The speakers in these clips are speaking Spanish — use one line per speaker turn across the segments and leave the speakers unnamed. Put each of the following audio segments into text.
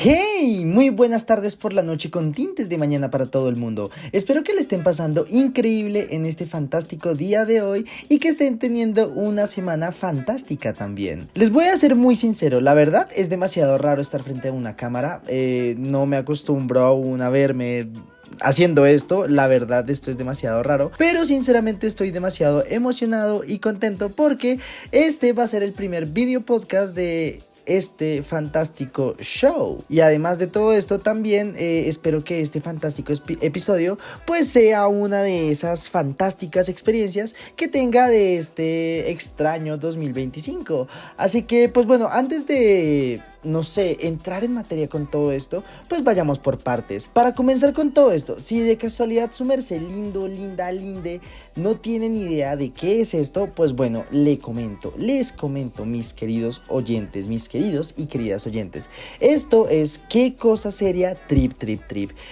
¡Hey! Muy buenas tardes por la noche con tintes de mañana para todo el mundo. Espero que le estén pasando increíble en este fantástico día de hoy y que estén teniendo una semana fantástica también. Les voy a ser muy sincero, la verdad es demasiado raro estar frente a una cámara. No me acostumbro aún a verme haciendo esto, la verdad esto es demasiado raro, pero sinceramente estoy demasiado emocionado y contento porque este va a ser el primer video podcast de este fantástico show. Y además de todo esto también espero que este fantástico episodio pues sea una de esas fantásticas experiencias que tenga de este extraño 2025. Así que pues bueno, antes de entrar en materia con todo esto, pues vayamos por partes. Para comenzar con todo esto, si de casualidad su merced lindo, linda, linde, no tienen idea de qué es esto, pues bueno, les comento, mis queridos oyentes, mis queridos y queridas oyentes. Esto es ¿Qué cosa seria Trip?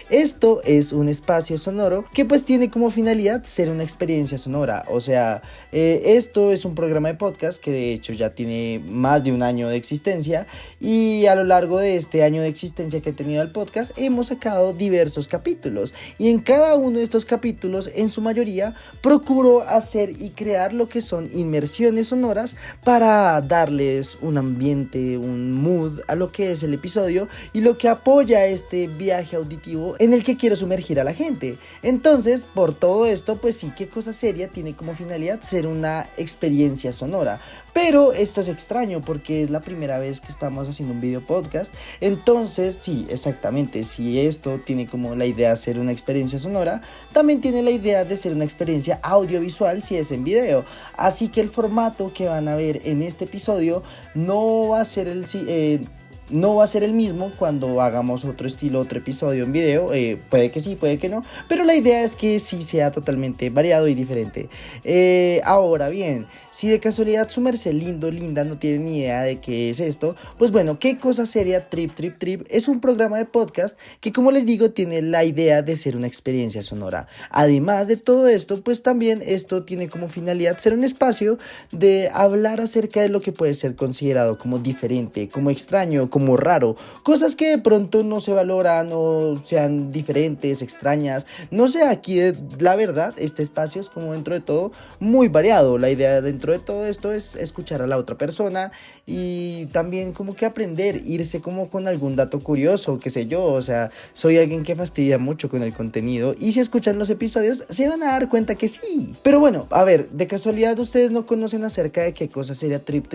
Esto es un espacio sonoro que pues tiene como finalidad ser una experiencia sonora. O sea, esto es un programa de podcast que de hecho ya tiene más de un año de existencia y a lo largo de este año de existencia que ha tenido el podcast hemos sacado diversos capítulos y en cada uno de estos capítulos, en su mayoría, procuro hacer y crear lo que son inmersiones sonoras para darles un ambiente, un mood a lo que es el episodio y lo que apoya este viaje auditivo en el que quiero sumergir a la gente. Entonces, por todo esto, pues sí, ¿Qué cosa seria? Tiene como finalidad ser una experiencia sonora. Pero esto es extraño porque es la primera vez que estamos haciendo un video podcast. Entonces, sí, exactamente, si esto tiene como la idea de ser una experiencia sonora, también tiene la idea de ser una experiencia audiovisual si es en video. Así que el formato que van a ver en este episodio no va a ser el mismo cuando hagamos otro estilo, otro episodio en video. Puede que sí, puede que no, pero la idea es que sí sea totalmente variado y diferente. Ahora bien, si de casualidad su merced lindo, linda no tiene ni idea de qué es esto, pues bueno, ¿Qué cosa seria Trip? Es un programa de podcast que, como les digo, tiene la idea de ser una experiencia sonora. Además de todo esto, pues también esto tiene como finalidad ser un espacio de hablar acerca de lo que puede ser considerado como diferente, como extraño, como raro, cosas que de pronto no se valoran o sean diferentes, extrañas. No sé, aquí la verdad este espacio es como dentro de todo muy variado. La idea dentro de todo esto es escuchar a la otra persona y también como que aprender, irse como con algún dato curioso, qué sé yo. O sea, soy alguien que fastidia mucho con el contenido y si escuchan los episodios se van a dar cuenta que sí. Pero bueno, a ver, de casualidad ustedes no conocen acerca de qué cosa sería Trip.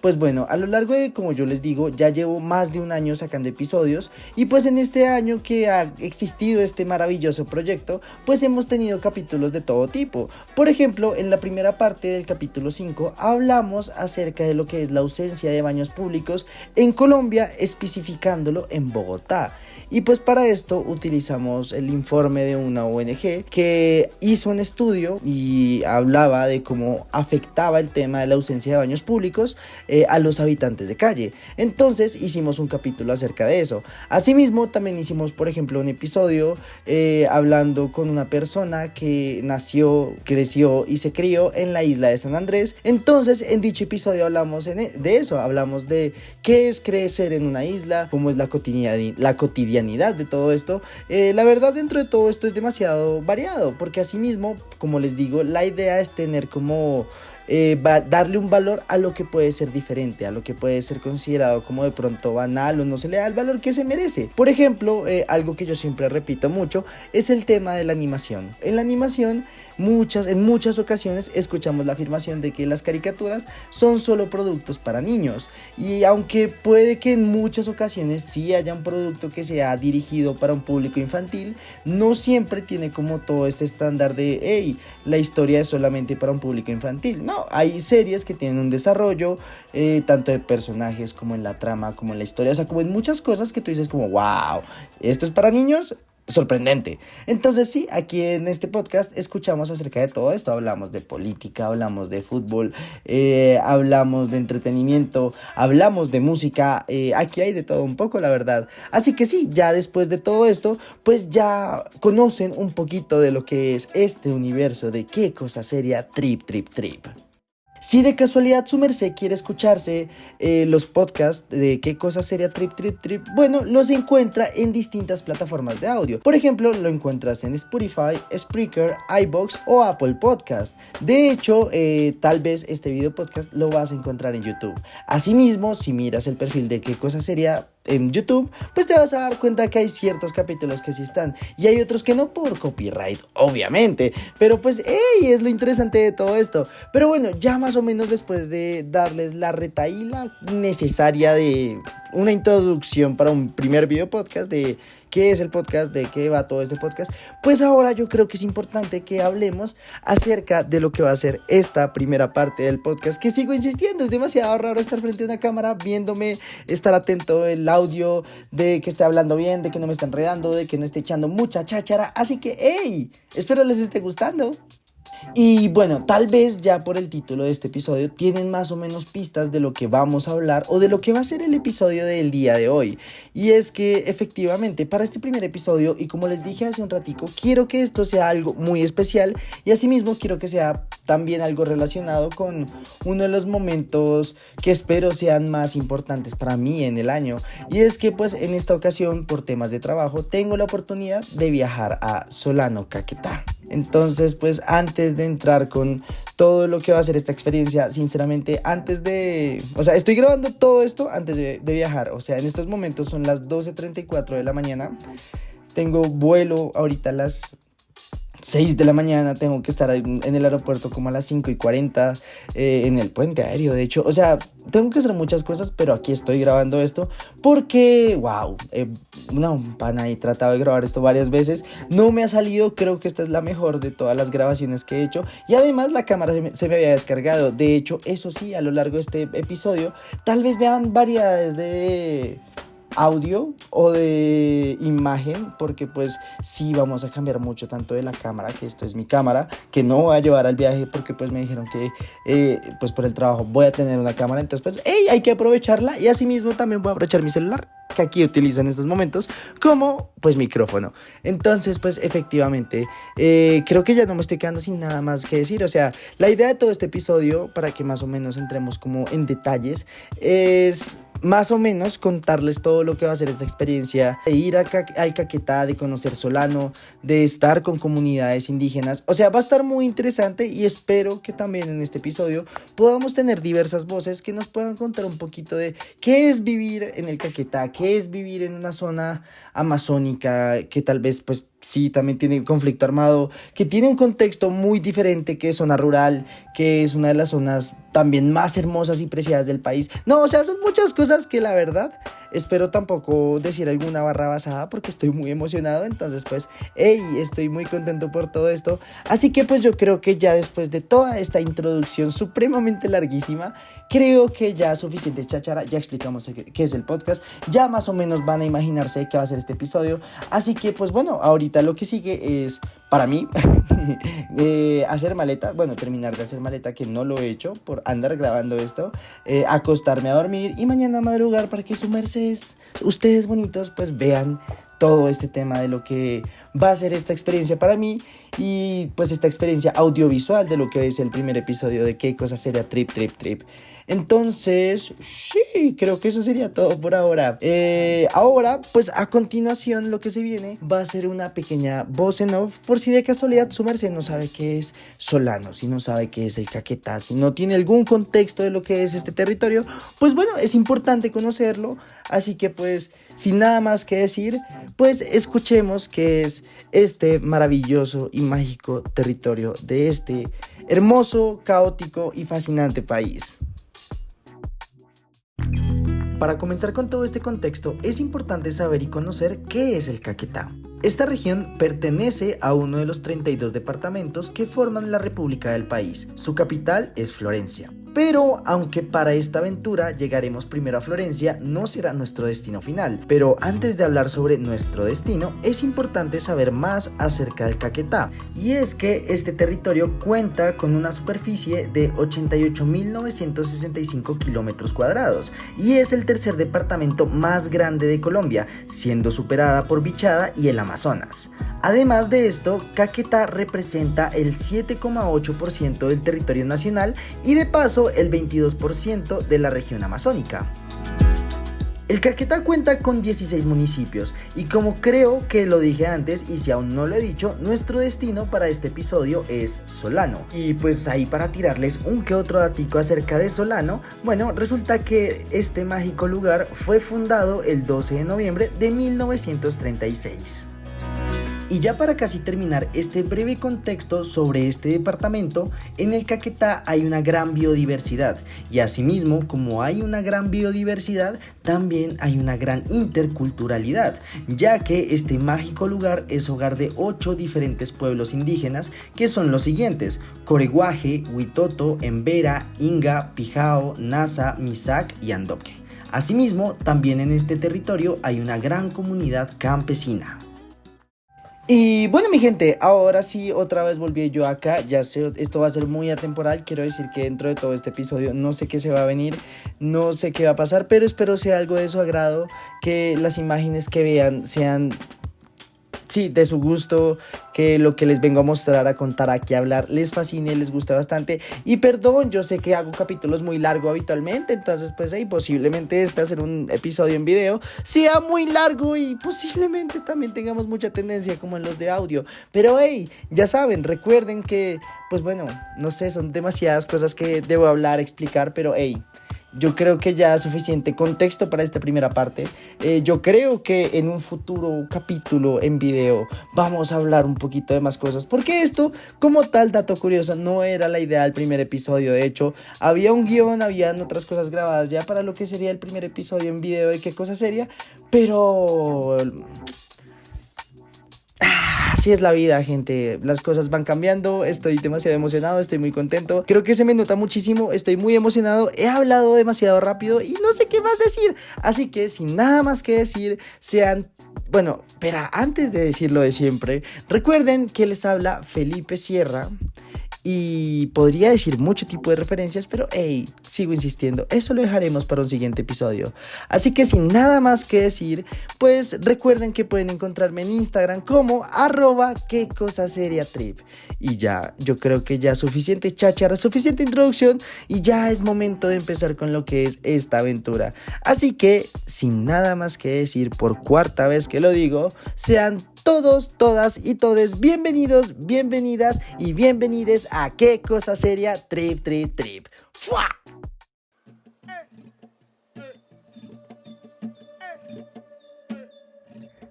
Pues bueno, a lo largo de, como yo les digo, ya llevo más de un año sacando episodios y pues en este año que ha existido este maravilloso proyecto, pues hemos tenido capítulos de todo tipo. Por ejemplo, en la primera parte del capítulo 5 hablamos acerca de lo que es la ausencia de baños públicos en Colombia, especificándolo en Bogotá. Y pues para esto utilizamos el informe de una ONG que hizo un estudio y hablaba de cómo afectaba el tema de la ausencia de baños públicos a los habitantes de calle. Entonces hicimos un capítulo acerca de eso. Asimismo, también hicimos, por ejemplo, un episodio hablando con una persona que nació, creció y se crió en la isla de San Andrés. Entonces, en dicho episodio hablamos de eso, hablamos de qué es crecer en una isla, cómo es la cotidianidad de todo esto. La verdad, dentro de todo esto es demasiado variado, porque asimismo, como les digo, la idea es tener como darle un valor a lo que puede ser diferente, a lo que puede ser considerado como de pronto banal o no se le da el valor que se merece. Por ejemplo, algo que yo siempre repito mucho es el tema de la animación. En la animación, en muchas ocasiones escuchamos la afirmación de que las caricaturas son solo productos para niños, y aunque puede que en muchas ocasiones sí haya un producto que sea dirigido para un público infantil, no siempre tiene como todo este estándar de hey, la historia es solamente para un público infantil. No, hay series que tienen un desarrollo tanto de personajes como en la trama, como en la historia, o sea, como en muchas cosas que tú dices como wow, esto es para niños, sorprendente. Entonces sí, aquí en este podcast escuchamos acerca de todo esto. Hablamos de política, hablamos de fútbol, hablamos de entretenimiento, hablamos de música. Aquí hay de todo un poco, la verdad. Así que sí, ya después de todo esto, pues ya conocen un poquito de lo que es este universo de Qué cosa seria Trip. Si de casualidad su merced quiere escucharse los podcasts de qué cosa sería Trip Trip Trip, bueno, los encuentra en distintas plataformas de audio. Por ejemplo, lo encuentras en Spotify, Spreaker, iVoox o Apple Podcast. De hecho, tal vez este video podcast lo vas a encontrar en YouTube. Asimismo, si miras el perfil de qué cosa sería en YouTube, pues te vas a dar cuenta que hay ciertos capítulos que sí están y hay otros que no por copyright, obviamente, pero pues hey, es lo interesante de todo esto. Pero bueno, ya más o menos después de darles la retahíla necesaria de una introducción para un primer video podcast de qué es el podcast, de qué va todo este podcast, pues ahora yo creo que es importante que hablemos acerca de lo que va a ser esta primera parte del podcast, que sigo insistiendo, es demasiado raro estar frente a una cámara viéndome, estar atento el audio, de que esté hablando bien, de que no me esté enredando, de que no esté echando mucha cháchara, así que hey, espero les esté gustando. Y bueno, tal vez ya por el título de este episodio tienen más o menos pistas de lo que vamos a hablar o de lo que va a ser el episodio del día de hoy. Y es que efectivamente para este primer episodio, y como les dije hace un ratico, quiero que esto sea algo muy especial y asimismo quiero que sea también algo relacionado con uno de los momentos que espero sean más importantes para mí en el año. Y es que pues en esta ocasión por temas de trabajo tengo la oportunidad de viajar a Solano, Caquetá. Entonces pues antes de entrar con todo lo que va a ser esta experiencia, sinceramente estoy grabando todo esto antes de viajar, o sea en estos momentos son las 12:34 de la mañana, tengo vuelo ahorita a las 6 de la mañana, tengo que estar en el aeropuerto como a las 5:40, en el puente aéreo de hecho, o sea, tengo que hacer muchas cosas, pero aquí estoy grabando esto porque, wow, he tratado de grabar esto varias veces, no me ha salido, creo que esta es la mejor de todas las grabaciones que he hecho y además la cámara se me había descargado, de hecho, eso sí, a lo largo de este episodio, tal vez vean variedades de audio o de imagen porque pues sí vamos a cambiar mucho tanto de la cámara, que esto es mi cámara que no voy a llevar al viaje porque pues me dijeron que pues por el trabajo voy a tener una cámara, entonces pues hay que aprovecharla y asimismo también voy a aprovechar mi celular que aquí utilizo en estos momentos como pues micrófono. Entonces pues efectivamente creo que ya no me estoy quedando sin nada más que decir, o sea la idea de todo este episodio, para que más o menos entremos como en detalles, es más o menos contarles todo lo que va a ser esta experiencia de ir al Caquetá, de conocer Solano, de estar con comunidades indígenas. O sea, va a estar muy interesante y espero que también en este episodio podamos tener diversas voces que nos puedan contar un poquito de qué es vivir en el Caquetá, qué es vivir en una zona amazónica que tal vez pues sí también tiene conflicto armado, que tiene un contexto muy diferente, que es zona rural, que es una de las zonas también más hermosas y preciadas del país. No, o sea, son muchas cosas que la verdad espero tampoco decir alguna barra basada porque estoy muy emocionado, entonces pues estoy muy contento por todo esto, así que pues yo creo que ya después de toda esta introducción supremamente larguísima, creo que ya suficiente cháchara, ya explicamos qué es el podcast, ya más o menos van a imaginarse qué va a ser este episodio, así que pues bueno, ahorita lo que sigue es para mí hacer maleta, bueno, terminar de hacer maleta, que no lo he hecho por andar grabando esto, acostarme a dormir y mañana madrugar para que ustedes bonitos pues vean todo este tema de lo que va a ser esta experiencia para mí y pues esta experiencia audiovisual de lo que es el primer episodio de qué cosa sería Trip Trip Trip. Entonces, sí, creo que eso sería todo por ahora. Ahora, pues a continuación lo que se viene va a ser una pequeña voz en off por si de casualidad su merced no sabe qué es Solano, si no sabe qué es el Caquetá, si no tiene algún contexto de lo que es este territorio, pues bueno, es importante conocerlo, así que pues sin nada más que decir, pues escuchemos qué es este maravilloso y mágico territorio de este hermoso, caótico y fascinante país. Para comenzar con todo este contexto, es importante saber y conocer qué es el Caquetá. Esta región pertenece a uno de los 32 departamentos que forman la República del país. Su capital es Florencia. Pero aunque para esta aventura llegaremos primero a Florencia, no será nuestro destino final. Pero antes de hablar sobre nuestro destino, es importante saber más acerca del Caquetá. Y es que este territorio cuenta con una superficie de 88.965 kilómetros cuadrados y es el tercer departamento más grande de Colombia, siendo superada por Vichada y el Amazonas. Además de esto, Caquetá representa el 7,8% del territorio nacional y de paso el 22% de la región amazónica. El Caquetá cuenta con 16 municipios y como creo que lo dije antes y si aún no lo he dicho, nuestro destino para este episodio es Solano. Y pues ahí para tirarles un que otro datico acerca de Solano, bueno, resulta que este mágico lugar fue fundado el 12 de noviembre de 1936. Y ya para casi terminar este breve contexto sobre este departamento, en el Caquetá hay una gran biodiversidad y asimismo como hay una gran biodiversidad, también hay una gran interculturalidad, ya que este mágico lugar es hogar de 8 diferentes pueblos indígenas que son los siguientes: Coreguaje, Huitoto, Embera, Inga, Pijao, Nasa, Misac y Andoque. Asimismo, también en este territorio hay una gran comunidad campesina. Y bueno, mi gente, ahora sí otra vez volví yo acá. Ya sé, esto va a ser muy atemporal. Quiero decir que dentro de todo este episodio no sé qué se va a venir, no sé qué va a pasar, pero espero sea algo de su agrado, que las imágenes que vean sean, sí, de su gusto, que lo que les vengo a mostrar, a contar aquí, a hablar, les fascine, les guste bastante. Y perdón, yo sé que hago capítulos muy largos habitualmente, entonces pues ahí posiblemente hacer un episodio en video sea muy largo y posiblemente también tengamos mucha tendencia como en los de audio. Pero hey, ya saben, recuerden que, pues bueno, no sé, son demasiadas cosas que debo hablar, explicar, pero hey, yo creo que ya es suficiente contexto para esta primera parte. Yo creo que en un futuro capítulo en video vamos a hablar un poquito de más cosas, porque esto, como tal dato curioso, no era la idea del primer episodio. De hecho, había un guión, habían otras cosas grabadas ya para lo que sería el primer episodio en video de qué cosa sería, pero así es la vida, gente, las cosas van cambiando, estoy demasiado emocionado, estoy muy contento, creo que se me nota muchísimo, estoy muy emocionado, he hablado demasiado rápido y no sé qué más decir, así que sin nada más que decir, bueno, pero antes de decir lo de siempre, recuerden que les habla Felipe Sierra. Y podría decir mucho tipo de referencias, pero hey, sigo insistiendo, eso lo dejaremos para un siguiente episodio. Así que sin nada más que decir, pues recuerden que pueden encontrarme en Instagram como @quecosaseriatrip. Y ya, yo creo que ya suficiente cháchara, suficiente introducción y ya es momento de empezar con lo que es esta aventura. Así que sin nada más que decir, por cuarta vez que lo digo, sean todos, todas y todes bienvenidos, bienvenidas y bienvenides a Qué Cosa Seria Trip Trip Trip. ¡Fua!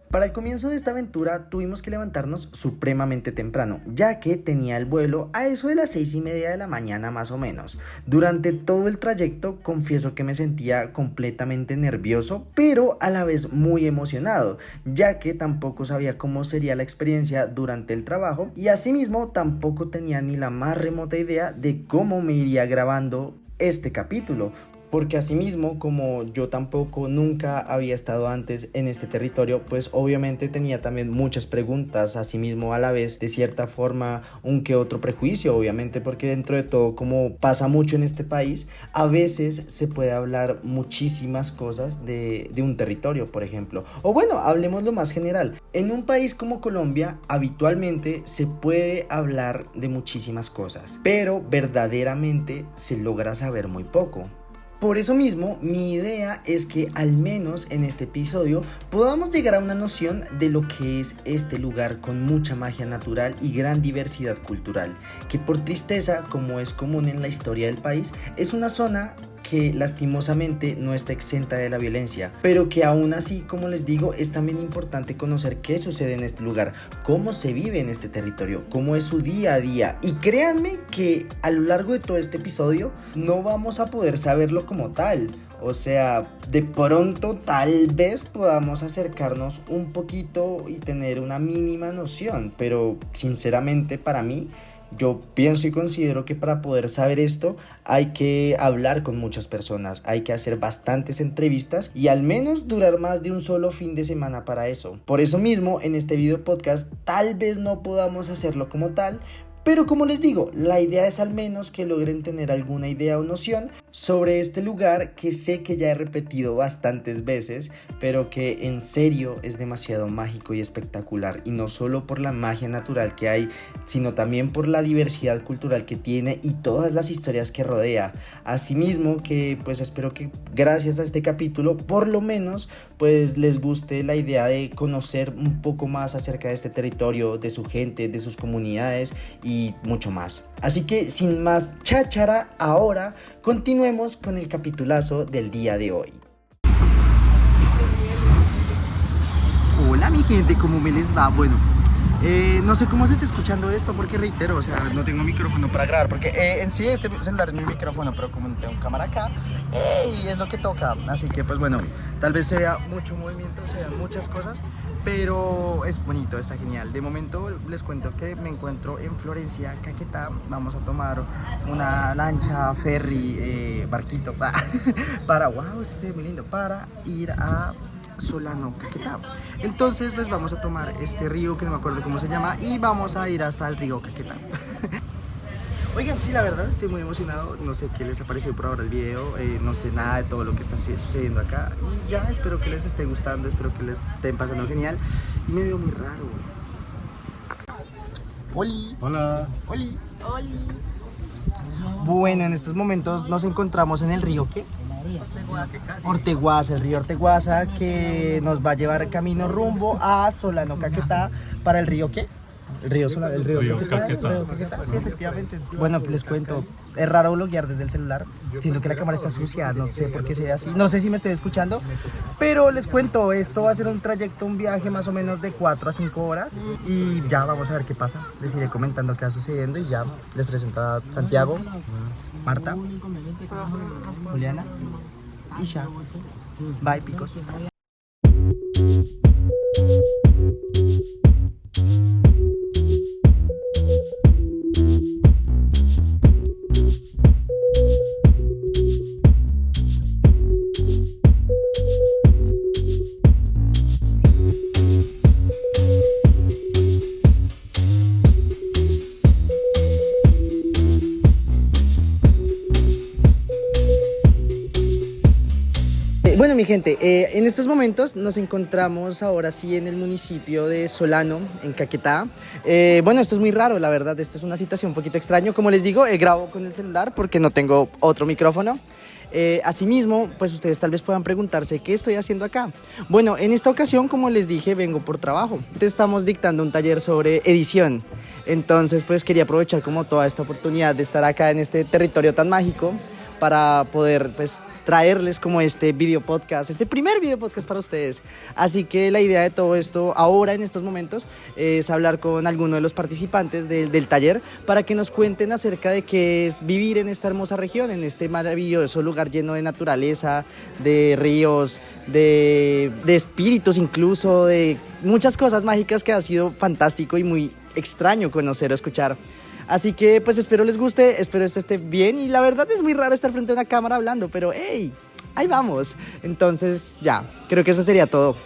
Para el comienzo de esta aventura tuvimos que levantarnos supremamente temprano, ya que tenía el vuelo a eso de las 6:30 de la mañana más o menos. Durante todo el trayecto confieso que me sentía completamente nervioso, pero a la vez muy emocionado, ya que tampoco sabía cómo sería la experiencia durante el trabajo y asimismo tampoco tenía ni la más remota idea de cómo me iría grabando este capítulo. Porque asimismo, como yo tampoco nunca había estado antes en este territorio, pues obviamente tenía también muchas preguntas, asimismo a la vez de cierta forma un que otro prejuicio, obviamente porque dentro de todo, como pasa mucho en este país, a veces se puede hablar muchísimas cosas de un territorio, por ejemplo. O bueno, hablemos lo más general. En un país como Colombia, habitualmente se puede hablar de muchísimas cosas, pero verdaderamente se logra saber muy poco. Por eso mismo, mi idea es que al menos en este episodio podamos llegar a una noción de lo que es este lugar con mucha magia natural y gran diversidad cultural, que por tristeza, como es común en la historia del país, es una zona que lastimosamente no está exenta de la violencia, pero que aún así, como les digo, es también importante conocer qué sucede en este lugar, cómo se vive en este territorio, cómo es su día a día. Y créanme que a lo largo de todo este episodio no vamos a poder saberlo como tal. O sea, de pronto tal vez podamos acercarnos un poquito y tener una mínima noción, pero sinceramente para mí, yo pienso y considero que para poder saber esto hay que hablar con muchas personas, hay que hacer bastantes entrevistas y al menos durar más de un solo fin de semana para eso. Por eso mismo en este video podcast tal vez no podamos hacerlo como tal, Pero como les digo, la idea es al menos que logren tener alguna idea o noción sobre este lugar que sé que ya he repetido bastantes veces, pero que en serio es demasiado mágico y espectacular, y no solo por la magia natural que hay, sino también por la diversidad cultural que tiene y todas las historias que rodea. Asimismo que pues espero que gracias a este capítulo por lo menos pues les guste la idea de conocer un poco más acerca de este territorio, de su gente, de sus comunidades y mucho más. Así que sin más cháchara, ahora continuemos con el capitulazo del día de hoy. Hola mi gente, ¿cómo me les va? Bueno, no sé cómo se está escuchando esto porque reitero, o sea, no tengo micrófono para grabar porque en sí este celular es mi micrófono, pero como no tengo cámara acá, es lo que toca. Así que pues bueno, tal vez se vea mucho movimiento, se vean muchas cosas, pero es bonito, está genial. De momento les cuento que me encuentro en Florencia, Caquetá. Vamos a tomar una lancha, ferry, barquito, para, wow, esto se ve muy lindo, para ir a Solano, Caquetá. Entonces pues vamos a tomar este río que no me acuerdo cómo se llama y vamos a ir hasta el río Caquetá. Oigan, sí, la verdad estoy muy emocionado, no sé qué les ha parecido por ahora el video, no sé nada de todo lo que está sucediendo acá y ya espero que les esté gustando, espero que les estén pasando genial y me veo muy raro. Oli.
Hola.
Oli. Oli. Bueno, en estos momentos nos encontramos en el río, ¿qué? Orteguaza, el río Orteguaza, que nos va a llevar camino rumbo a Solano, Caquetá, para el río, ¿qué? El río Solano, el río Caquetá. Sí, efectivamente. Bueno, les cuento, es raro bloguear desde el celular, siento que la cámara está sucia, no sé por qué se ve así, no sé si me estoy escuchando, pero les cuento, esto va a ser un trayecto, un viaje más o menos de 4 a 5 horas y ya vamos a ver qué pasa, les iré comentando qué va sucediendo y ya les presento a Santiago, Marta, Juliana y ya. Bye, picos. Bueno, mi gente, en estos momentos nos encontramos ahora sí en el municipio de Solano, en Caquetá. Bueno, esto es muy raro, la verdad, esto es una situación un poquito extraña. Como les digo, grabo con el celular porque no tengo otro micrófono. Asimismo, pues ustedes tal vez puedan preguntarse qué estoy haciendo acá. Bueno, en esta ocasión, como les dije, vengo por trabajo. Estamos dictando un taller sobre edición. Entonces, pues quería aprovechar como toda esta oportunidad de estar acá en este territorio tan mágico para poder pues traerles como este video podcast, este primer video podcast para ustedes. Así que la idea de todo esto ahora en estos momentos es hablar con alguno de los participantes del taller para que nos cuenten acerca de qué es vivir en esta hermosa región, en este maravilloso lugar lleno de naturaleza, de ríos, de espíritus incluso, de muchas cosas mágicas que ha sido fantástico y muy extraño conocer o escuchar. Así que pues espero les guste, espero esto esté bien y la verdad es muy raro estar frente a una cámara hablando, pero hey, ahí vamos. Entonces ya, creo que eso sería todo.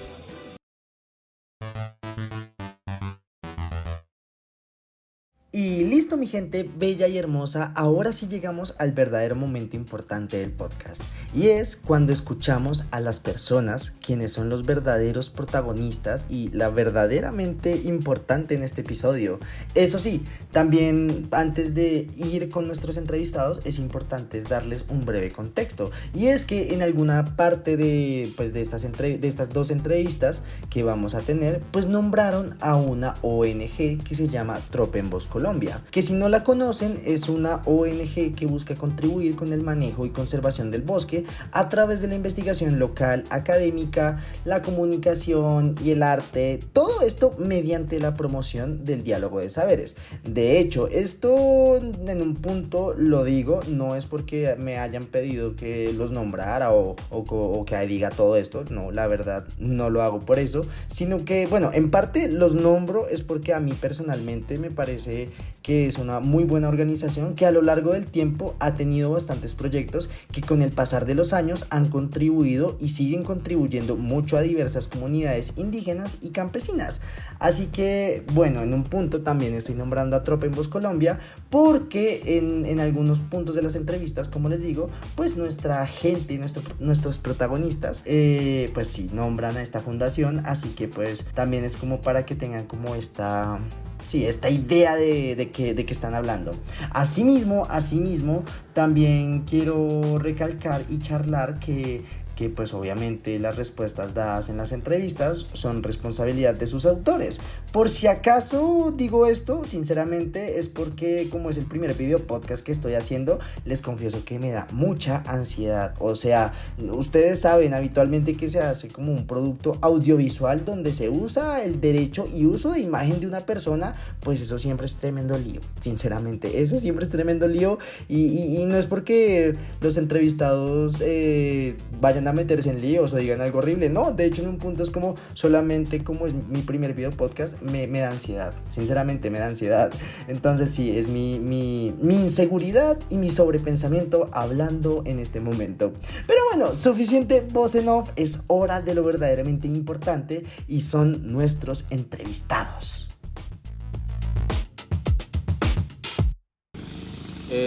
Y listo mi gente bella y hermosa, ahora sí llegamos al verdadero momento importante del podcast y es cuando escuchamos a las personas quienes son los verdaderos protagonistas y la verdaderamente importante en este episodio. Eso sí, también antes de ir con nuestros entrevistados es importante darles un breve contexto y es que en alguna parte de estas dos entrevistas que vamos a tener pues nombraron a una ONG que se llama Tropenbos Colombia, que si no la conocen es una ONG que busca contribuir con el manejo y conservación del bosque a través de la investigación local, académica, la comunicación y el arte, todo esto mediante la promoción del diálogo de saberes. De hecho, esto en un punto lo digo, no es porque me hayan pedido que los nombrara o que diga todo esto, no, la verdad no lo hago por eso, sino que, bueno, en parte los nombro es porque a mí personalmente me parece que es una muy buena organización que a lo largo del tiempo ha tenido bastantes proyectos que con el pasar de los años han contribuido y siguen contribuyendo mucho a diversas comunidades indígenas y campesinas. Así que, bueno, en un punto también estoy nombrando a Tropa en Voz Colombia porque en algunos puntos de las entrevistas, como les digo, pues nuestra gente, nuestros protagonistas, pues sí, nombran a esta fundación, así que pues también es como para que tengan como esta idea de que están hablando. Asimismo, también quiero recalcar y charlar que pues obviamente las respuestas dadas en las entrevistas son responsabilidad de sus autores. Por si acaso digo esto, sinceramente es porque como es el primer video podcast que estoy haciendo, les confieso que me da mucha ansiedad. O sea, ustedes saben habitualmente que se hace como un producto audiovisual donde se usa el derecho y uso de imagen de una persona, pues eso siempre es tremendo lío, sinceramente, eso siempre es tremendo lío y no es porque los entrevistados vayan a meterse en líos o digan algo horrible, no, de hecho en un punto es como solamente como es mi primer video podcast, me da ansiedad, sinceramente me da ansiedad. Entonces sí, es mi inseguridad y mi sobrepensamiento hablando en este momento. Pero bueno, suficiente voz en off, es hora de lo verdaderamente importante y son nuestros entrevistados.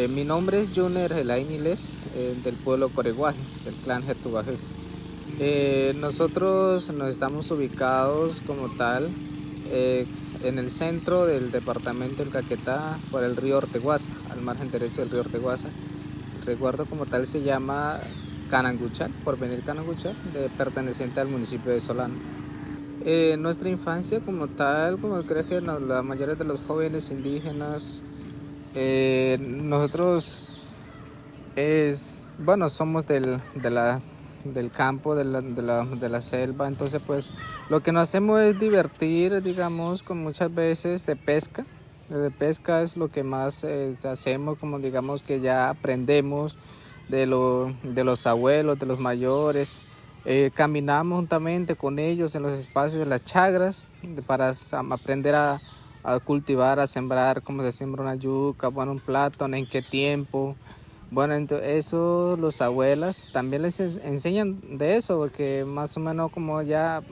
Mi nombre es Junior Gelay Niles, del pueblo Coreguaje, del clan Jetubaje. Nosotros nos estamos ubicados como tal en el centro del departamento del Caquetá, por el río Orteguaza, al margen derecho del río Orteguaza. El resguardo como tal se llama Cananguchal, por venir Cananguchal, perteneciente al municipio de Solano. Nuestra infancia como tal, como creo que la mayoría de los jóvenes indígenas, nosotros somos del campo, de la selva, entonces pues lo que nos hacemos es divertir, digamos, con muchas veces de pesca. De pesca es lo que más hacemos, como digamos que ya aprendemos de los abuelos, de los mayores. Caminamos juntamente con ellos en los espacios de las chagras para aprender a cultivar, a sembrar, cómo se siembra una yuca, bueno, un plátano, en qué tiempo. Bueno, entonces eso los abuelas también les enseñan de eso, porque más o menos como ya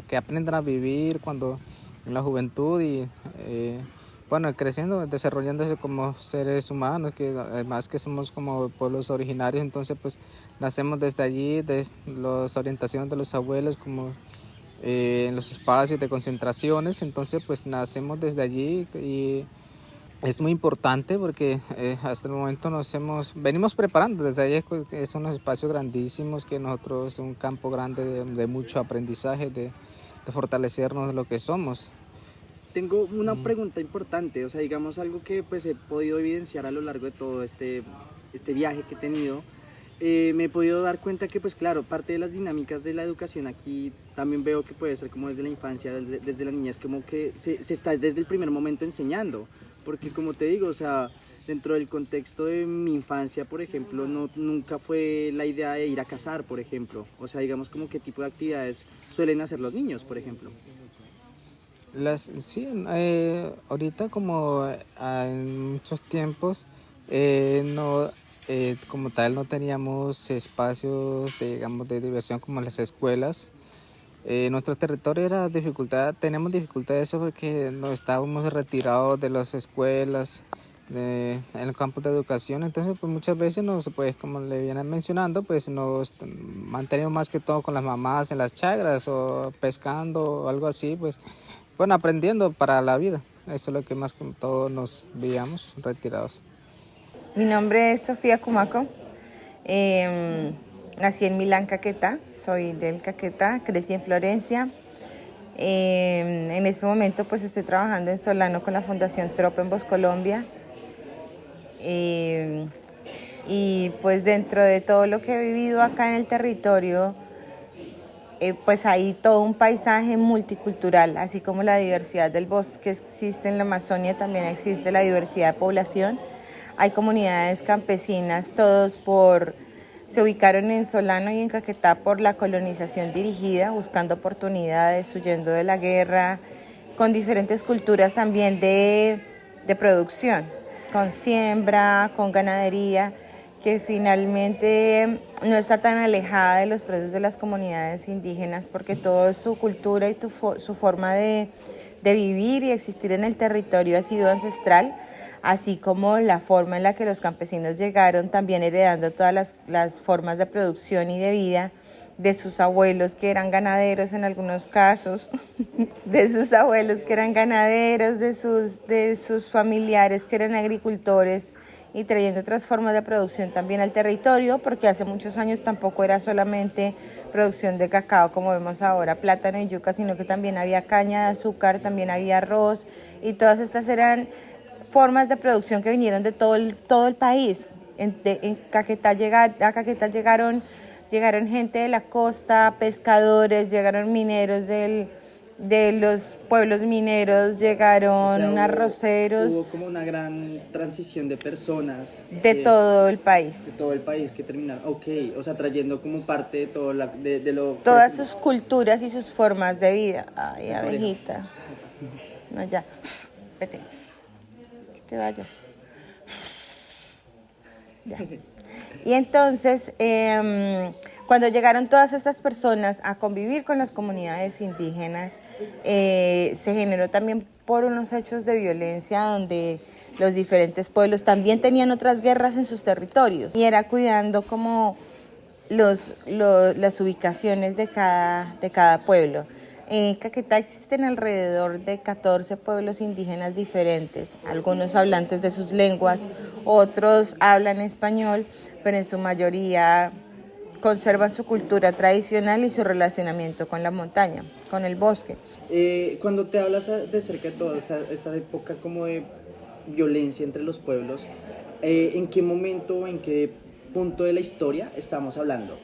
que aprendan a vivir cuando en la juventud y creciendo, desarrollándose como seres humanos, que además que somos como pueblos originarios, entonces pues nacemos desde allí, de las orientaciones de los abuelos, como en los espacios de concentraciones, entonces pues nacemos desde allí y es muy importante porque hasta el momento venimos preparando desde allí, es unos espacios grandísimos que nosotros, es un campo grande de mucho aprendizaje, de fortalecernos de lo que somos.
Tengo una pregunta importante, o sea, digamos algo que pues he podido evidenciar a lo largo de todo este viaje que he tenido. Me he podido dar cuenta que pues claro, parte de las dinámicas de la educación aquí también veo que puede ser como desde la infancia, desde la niñez, como que se está desde el primer momento enseñando, porque como te digo, o sea, dentro del contexto de mi infancia, por ejemplo, nunca fue la idea de ir a cazar, por ejemplo, o sea, digamos como qué tipo de actividades suelen hacer los niños, por ejemplo.
Ahorita como en muchos tiempos como tal no teníamos espacios digamos de diversión como en las escuelas. Nuestro territorio teníamos dificultades porque no estábamos retirados de las escuelas, en el campo de educación, entonces pues muchas veces pues como le vienen mencionando, pues nos mantenemos más que todo con las mamás en las chagras o pescando o algo así, pues bueno, aprendiendo para la vida. Eso es lo que más que todo nos veíamos retirados.
Mi nombre es Sofía Cumaco. Nací en Milán, Caquetá. Soy del Caquetá, crecí en Florencia. En este momento pues estoy trabajando en Solano con la Fundación Tropa en Voz Colombia. Y pues dentro de todo lo que he vivido acá en el territorio, pues hay todo un paisaje multicultural, así como la diversidad del bosque existe en la Amazonia, también existe la diversidad de población. Hay comunidades campesinas, se ubicaron en Solano y en Caquetá por la colonización dirigida, buscando oportunidades, huyendo de la guerra, con diferentes culturas también de producción. con siembra, con ganadería, que finalmente no está tan alejada de los procesos de las comunidades indígenas, porque toda su cultura y su forma de vivir y existir en el territorio ha sido ancestral, así como la forma en la que los campesinos llegaron, también heredando todas las formas de producción y de vida de sus abuelos que eran ganaderos en algunos casos, de sus abuelos que eran ganaderos, de sus familiares que eran agricultores, y trayendo otras formas de producción también al territorio, porque hace muchos años tampoco era solamente producción de cacao como vemos ahora, plátano y yuca, sino que también había caña de azúcar, también había arroz, y todas estas eran formas de producción que vinieron de todo el país. En Caquetá a Caquetá llegaron gente de la costa, pescadores, llegaron mineros de los pueblos mineros, llegaron arroceros.
Hubo como una gran transición de personas.
De todo el país.
De todo el país que terminaron. Ok, o sea, trayendo como parte de todo de lo...
Todas sus culturas y sus formas de vida. Ay, abejita. No, ya. Vete. Que te vayas. Ya. Y entonces, cuando llegaron todas estas personas a convivir con las comunidades indígenas, se generó también por unos hechos de violencia donde los diferentes pueblos también tenían otras guerras en sus territorios, y era cuidando como las ubicaciones de cada pueblo. En Caquetá existen alrededor de 14 pueblos indígenas diferentes, algunos hablantes de sus lenguas, otros hablan español, pero en su mayoría conservan su cultura tradicional y su relacionamiento con la montaña, con el bosque.
Cuando te hablas de cerca de toda esta época como de violencia entre los pueblos, ¿en qué momento, en qué punto de la historia estamos hablando?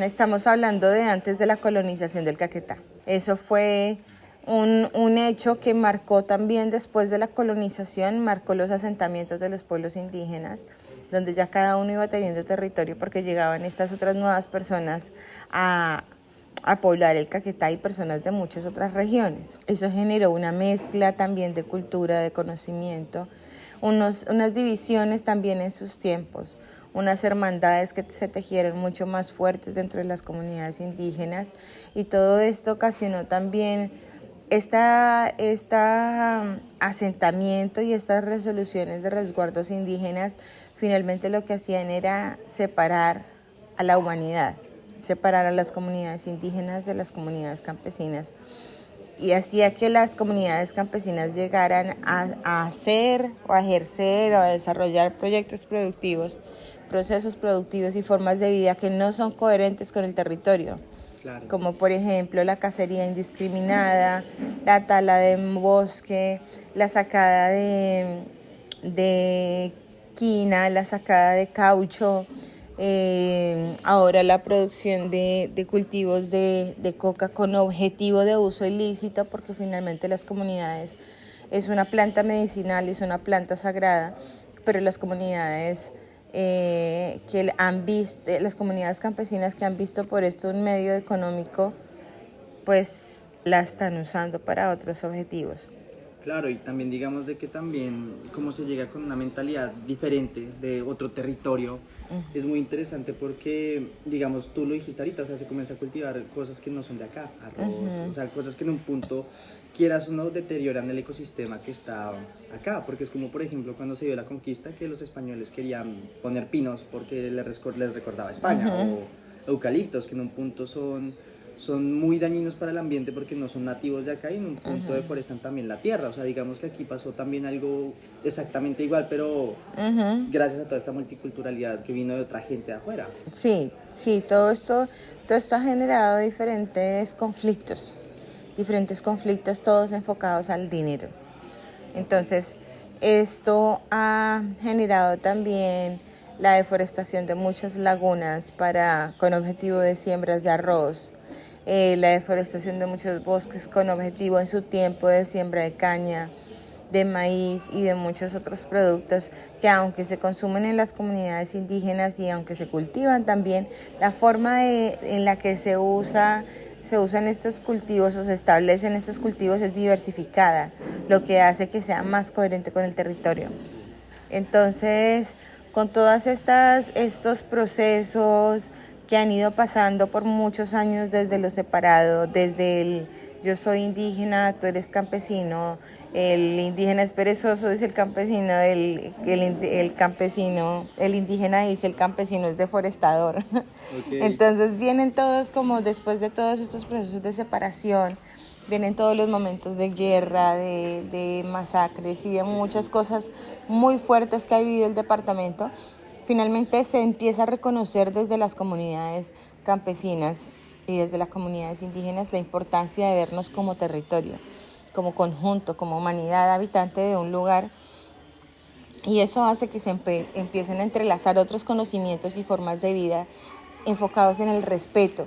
Estamos hablando de antes de la colonización del Caquetá. Eso fue un hecho que marcó también después de la colonización, marcó los asentamientos de los pueblos indígenas, donde ya cada uno iba teniendo territorio porque llegaban estas otras nuevas personas a poblar el Caquetá y personas de muchas otras regiones. Eso generó una mezcla también de cultura, de conocimiento, unas divisiones también en sus tiempos, unas hermandades que se tejieron mucho más fuertes dentro de las comunidades indígenas, y todo esto ocasionó también asentamiento y estas resoluciones de resguardos indígenas. Finalmente lo que hacían era separar a la humanidad, separar a las comunidades indígenas de las comunidades campesinas, y hacía que las comunidades campesinas llegaran a hacer o a ejercer o a desarrollar procesos productivos y formas de vida que no son coherentes con el territorio. Claro. Como por ejemplo la cacería indiscriminada, la tala de bosque, la sacada de quina, la sacada de caucho, ahora la producción de cultivos de coca con objetivo de uso ilícito, porque finalmente las comunidades es una planta medicinal, es una planta sagrada, pero las comunidades las comunidades campesinas que han visto por esto un medio económico, pues la están usando para otros objetivos.
Claro, y también digamos de que también cómo se llega con una mentalidad diferente de otro territorio, es muy interesante porque, digamos, tú lo dijiste ahorita, o sea, se comienza a cultivar cosas que no son de acá, arroz, o sea, cosas que en un punto, quieras o no, deterioran el ecosistema que está acá, porque es como, por ejemplo, cuando se dio la conquista, que los españoles querían poner pinos porque les recordaba a España, o eucaliptos, que en un punto son muy dañinos para el ambiente porque no son nativos de acá, y en un punto deforestan también la tierra. O sea, digamos que aquí pasó también algo exactamente igual, pero gracias a toda esta multiculturalidad que vino de otra gente de afuera.
Sí, todo esto ha generado diferentes conflictos, todos enfocados al dinero. Entonces, esto ha generado también la deforestación de muchas lagunas con objetivo de siembras de arroz, la deforestación de muchos bosques con objetivo en su tiempo de siembra de caña, de maíz y de muchos otros productos que, aunque se consumen en las comunidades indígenas y aunque se cultivan también, la forma en la que se usan estos cultivos o se establecen estos cultivos es diversificada, lo que hace que sea más coherente con el territorio. Entonces, con todos estos procesos que han ido pasando por muchos años desde lo separado, desde el yo soy indígena, tú eres campesino, el indígena es perezoso, dice el campesino, el campesino, el indígena dice el campesino es deforestador. Okay. Entonces vienen todos como después de todos estos procesos de separación, vienen todos los momentos de guerra, de masacres y de muchas cosas muy fuertes que ha vivido el departamento. Finalmente se empieza a reconocer desde las comunidades campesinas y desde las comunidades indígenas la importancia de vernos como territorio, como conjunto, como humanidad habitante de un lugar. Y eso hace que se empiecen a entrelazar otros conocimientos y formas de vida enfocados en el respeto,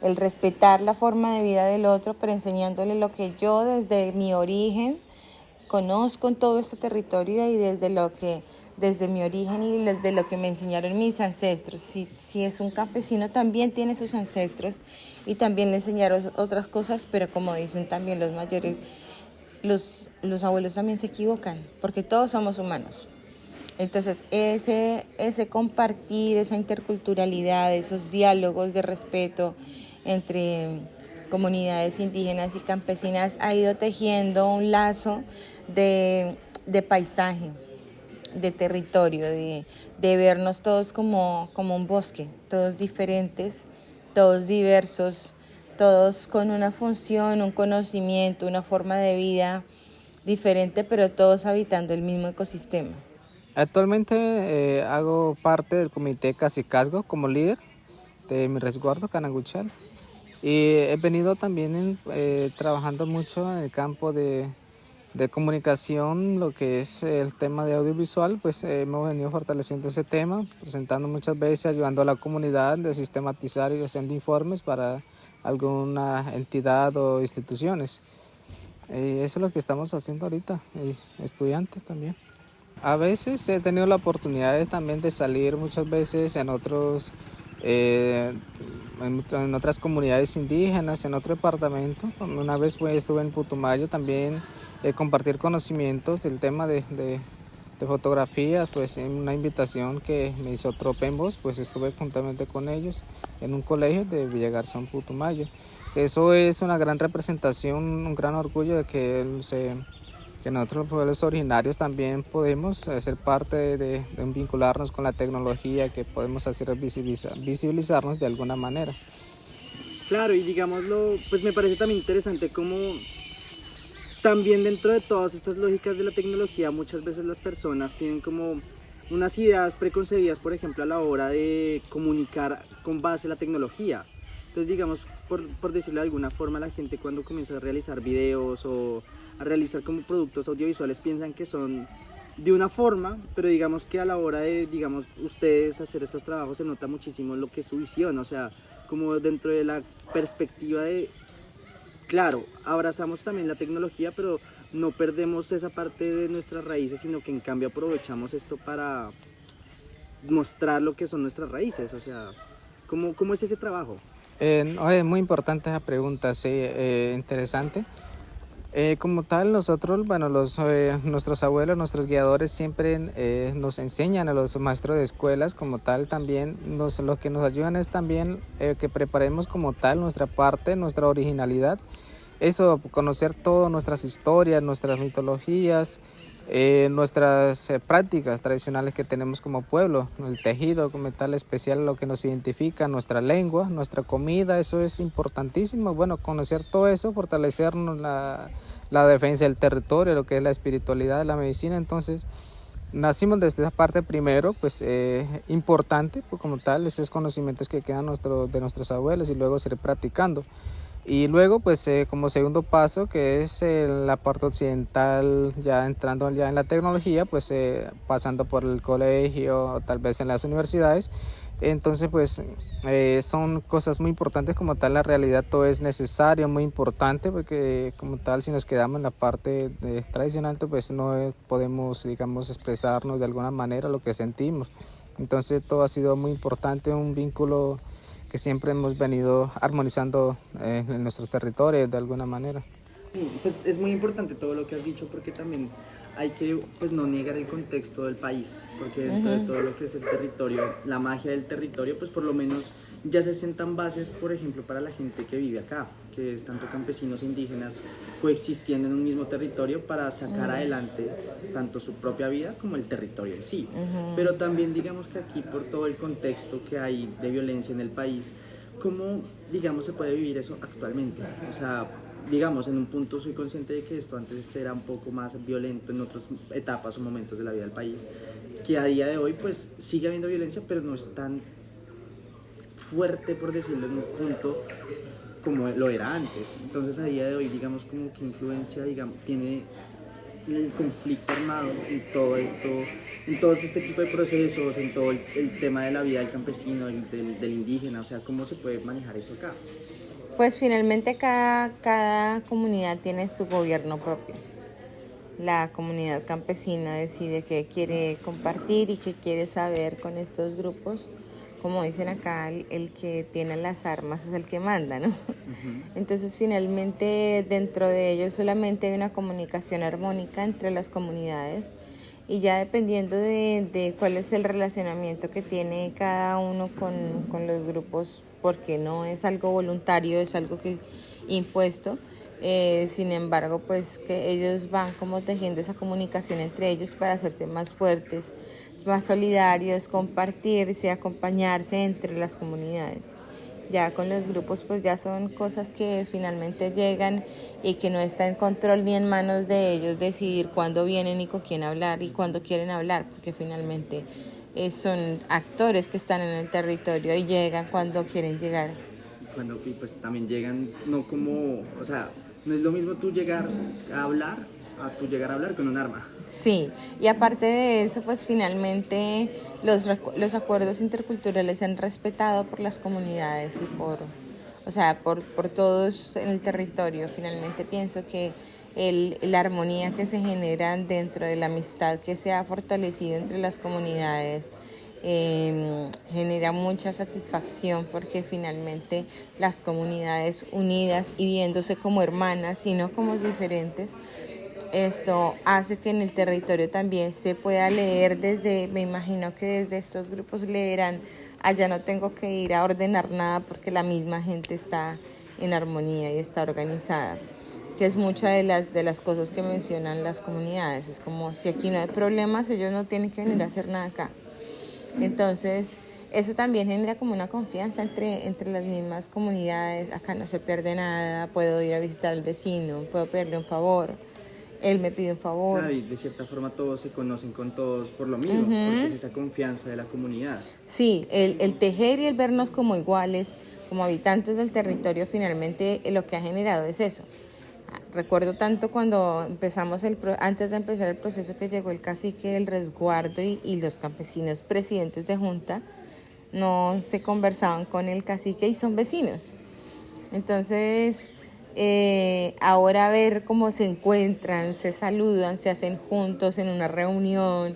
el respetar la forma de vida del otro, pero enseñándole lo que yo desde mi origen conozco en todo este territorio y desde mi origen y desde lo que me enseñaron mis ancestros. Si es un campesino también tiene sus ancestros y también le enseñaron otras cosas, pero como dicen también los mayores, los abuelos también se equivocan, porque todos somos humanos. Entonces ese compartir, esa interculturalidad, esos diálogos de respeto entre comunidades indígenas y campesinas ha ido tejiendo un lazo de paisaje, de territorio, de vernos todos como un bosque, todos diferentes, todos diversos, todos con una función, un conocimiento, una forma de vida diferente, pero todos habitando el mismo ecosistema.
Actualmente hago parte del comité Cacicazgo como líder de mi resguardo Cananguchal y he venido también trabajando mucho en el campo de comunicación, lo que es el tema de audiovisual, pues hemos venido fortaleciendo ese tema, presentando muchas veces, ayudando a la comunidad de sistematizar y haciendo informes para alguna entidad o instituciones. Eso es lo que estamos haciendo ahorita, y estudiantes también. A veces he tenido la oportunidad también de salir muchas veces en otras comunidades indígenas, en otro departamento. Una vez estuve en Putumayo también, compartir conocimientos del tema de fotografías, pues en una invitación que me hizo Tropembos, pues estuve juntamente con ellos en un colegio de Villagarzón, Putumayo. Eso es una gran representación, un gran orgullo de que nosotros los pueblos originarios también podemos ser parte de vincularnos con la tecnología, que podemos hacer visibilizarnos de alguna manera.
Claro, y digámoslo, pues me parece también interesante cómo también dentro de todas estas lógicas de la tecnología muchas veces las personas tienen como unas ideas preconcebidas, por ejemplo, a la hora de comunicar con base a la tecnología. Entonces, digamos, por decirlo de alguna forma, la gente cuando comienza a realizar videos o a realizar como productos audiovisuales piensan que son de una forma, pero digamos que a la hora de, digamos, ustedes hacer esos trabajos se nota muchísimo lo que es su visión, o sea, como dentro de la perspectiva de, claro, abrazamos también la tecnología, pero no perdemos esa parte de nuestras raíces, sino que en cambio aprovechamos esto para mostrar lo que son nuestras raíces, o sea, ¿cómo es ese trabajo?
Es muy importante esa pregunta, sí, interesante. Como tal, nosotros, bueno, nuestros abuelos, nuestros guiadores siempre nos enseñan, a los maestros de escuelas como tal también, lo que nos ayudan es también que preparemos como tal nuestra parte, nuestra originalidad, eso, conocer todo, nuestras historias, nuestras mitologías, nuestras prácticas tradicionales que tenemos como pueblo, el tejido como tal especial, lo que nos identifica, nuestra lengua, nuestra comida, eso es importantísimo. Bueno, conocer todo eso, fortalecernos la defensa del territorio, lo que es la espiritualidad, la medicina. Entonces nacimos desde esa parte primero, pues importante, pues, como tal, esos conocimientos que quedan de nuestros abuelos y luego seguir practicando. Y luego, pues como segundo paso, que es la parte occidental, ya entrando ya en la tecnología, pues pasando por el colegio, tal vez en las universidades. Entonces, pues son cosas muy importantes como tal, la realidad todo es necesario, muy importante, porque como tal, si nos quedamos en la parte tradicional, pues no podemos, digamos, expresarnos de alguna manera lo que sentimos. Entonces, todo ha sido muy importante, un vínculo que siempre hemos venido armonizando en nuestros territorios de alguna manera.
Sí, pues es muy importante todo lo que has dicho porque también hay que pues no negar el contexto del país, porque dentro de todo lo que es el territorio, la magia del territorio, pues por lo menos ya se sentan bases, por ejemplo, para la gente que vive acá, que es tanto campesinos e indígenas coexistiendo en un mismo territorio para sacar adelante tanto su propia vida como el territorio en sí. Pero también digamos que aquí por todo el contexto que hay de violencia en el país, ¿cómo digamos se puede vivir eso actualmente? O sea, digamos, en un punto soy consciente de que esto antes era un poco más violento en otras etapas o momentos de la vida del país, que a día de hoy pues sigue habiendo violencia, pero no es tan fuerte, por decirlo en un punto, como lo era antes. Entonces a día de hoy, digamos, como que influencia, digamos, tiene el conflicto armado en todo esto, en todo este tipo de procesos, en todo el tema de la vida del campesino, del indígena, o sea, ¿cómo se puede manejar eso acá?
Pues finalmente cada comunidad tiene su gobierno propio. La comunidad campesina decide qué quiere compartir y qué quiere saber con estos grupos. Como dicen acá, el que tiene las armas es el que manda, ¿no? Entonces finalmente dentro de ellos solamente hay una comunicación armónica entre las comunidades y ya dependiendo de cuál es el relacionamiento que tiene cada uno con los grupos, porque no es algo voluntario, es algo que impuesto. Sin embargo, pues que ellos van como tejiendo esa comunicación entre ellos para hacerse más fuertes, más solidarios, compartirse, acompañarse entre las comunidades. Ya con los grupos pues ya son cosas que finalmente llegan y que no está en control ni en manos de ellos decidir cuándo vienen y con quién hablar y cuándo quieren hablar, porque finalmente son actores que están en el territorio y llegan cuando quieren llegar.
Cuando pues también llegan, no como, o sea, no es lo mismo tú llegar a hablar a tú llegar a hablar con un arma.
Sí, y aparte de eso, pues finalmente los acuerdos interculturales se han respetado por las comunidades y por todos en el territorio. Finalmente pienso que la armonía que se genera dentro de la amistad que se ha fortalecido entre las comunidades genera mucha satisfacción porque finalmente las comunidades unidas y viéndose como hermanas y no como diferentes, esto hace que en el territorio también se pueda leer me imagino que desde estos grupos leerán, allá no tengo que ir a ordenar nada porque la misma gente está en armonía y está organizada, que es muchas de las cosas que mencionan las comunidades. Es como si aquí no hay problemas, ellos no tienen que venir a hacer nada acá. Entonces, eso también genera como una confianza entre las mismas comunidades. Acá no se pierde nada, puedo ir a visitar al vecino, puedo pedirle un favor, él me pide un favor.
Claro, y de cierta forma todos se conocen con todos por lo mismo, porque es esa confianza de la comunidad.
Sí, el tejer y el vernos como iguales, como habitantes del territorio, finalmente lo que ha generado es eso. Recuerdo tanto cuando antes de empezar el proceso, que llegó el cacique del resguardo y los campesinos presidentes de junta no se conversaban con el cacique y son vecinos. Entonces, ahora ver cómo se encuentran, se saludan, se hacen juntos en una reunión,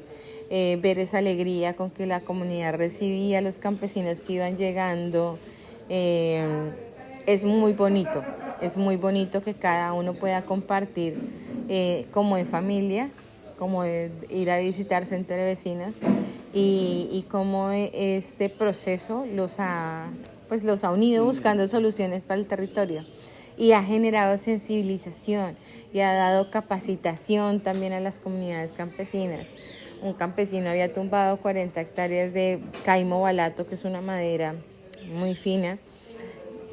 ver esa alegría con que la comunidad recibía a los campesinos que iban llegando, es muy bonito. Es muy bonito que cada uno pueda compartir como en familia, como ir a visitarse entre vecinos y cómo este proceso los ha unido buscando soluciones para el territorio y ha generado sensibilización y ha dado capacitación también a las comunidades campesinas. Un campesino había tumbado 40 hectáreas de caimo balato, que es una madera muy fina.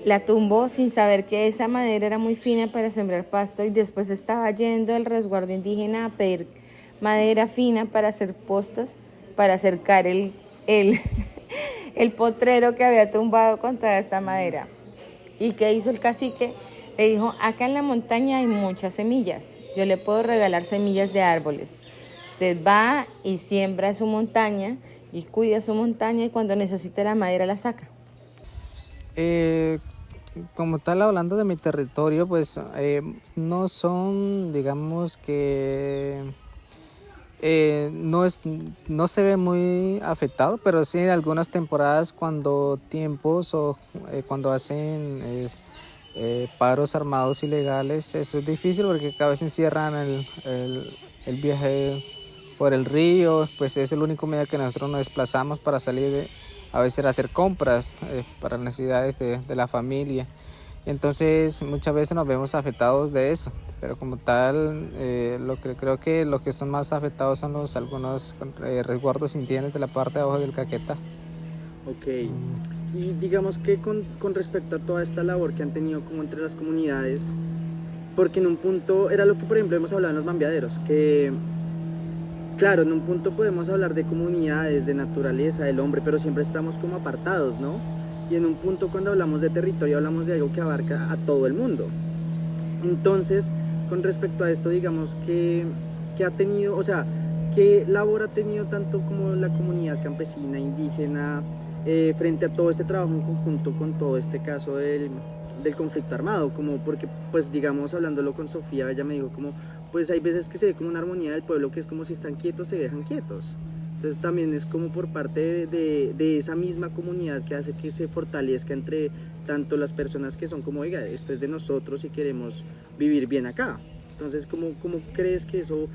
La tumbó sin saber que esa madera era muy fina para sembrar pasto y después estaba yendo al resguardo indígena a pedir madera fina para hacer postas, para acercar el potrero que había tumbado con toda esta madera. ¿Y qué hizo el cacique? Le dijo, acá en la montaña hay muchas semillas, yo le puedo regalar semillas de árboles. Usted va y siembra su montaña y cuida su montaña y cuando necesite la madera la saca.
Como tal, hablando de mi territorio, pues no son, digamos que no se ve muy afectado, pero sí en algunas temporadas cuando hacen paros armados ilegales. Eso es difícil porque cada vez encierran el viaje por el río, pues es el único medio que nosotros nos desplazamos para salir a veces a hacer compras para necesidades de la familia. Entonces muchas veces nos vemos afectados de eso, pero como tal, creo que los que son más afectados son algunos resguardos indígenas de la parte de abajo del Caquetá.
Ok. Y digamos que con respecto a toda esta labor que han tenido como entre las comunidades, porque en un punto era lo que por ejemplo hemos hablado en los mambiaderos, que claro, en un punto podemos hablar de comunidades, de naturaleza, del hombre, pero siempre estamos como apartados, ¿no? Y en un punto cuando hablamos de territorio hablamos de algo que abarca a todo el mundo. Entonces, con respecto a esto, digamos que ha tenido, o sea, ¿qué labor ha tenido tanto como la comunidad campesina, indígena, frente a todo este trabajo en conjunto con todo este caso del conflicto armado? Como porque, pues digamos, hablándolo con Sofía, ella me dijo como, pues hay veces que se ve como una armonía del pueblo que es como si están quietos, se dejan quietos. Entonces también es como por parte de esa misma comunidad que hace que se fortalezca entre tanto las personas que son como, oiga, esto es de nosotros y queremos vivir bien acá. Entonces, ¿cómo crees que eso,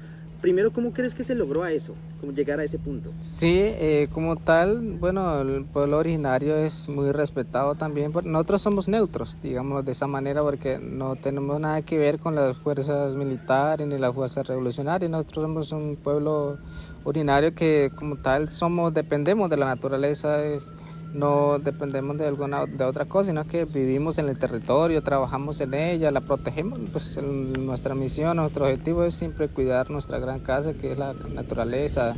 primero, cómo crees que se logró a eso, cómo llegar a ese punto?
Sí, como tal, bueno, el pueblo originario es muy respetado también. Nosotros somos neutros, digamos de esa manera, porque no tenemos nada que ver con las fuerzas militares ni las fuerzas revolucionarias. Nosotros somos un pueblo originario que como tal dependemos de la naturaleza, no dependemos de otra cosa, sino que vivimos en el territorio, trabajamos en ella, la protegemos. Pues nuestra misión, nuestro objetivo es siempre cuidar nuestra gran casa, que es la naturaleza,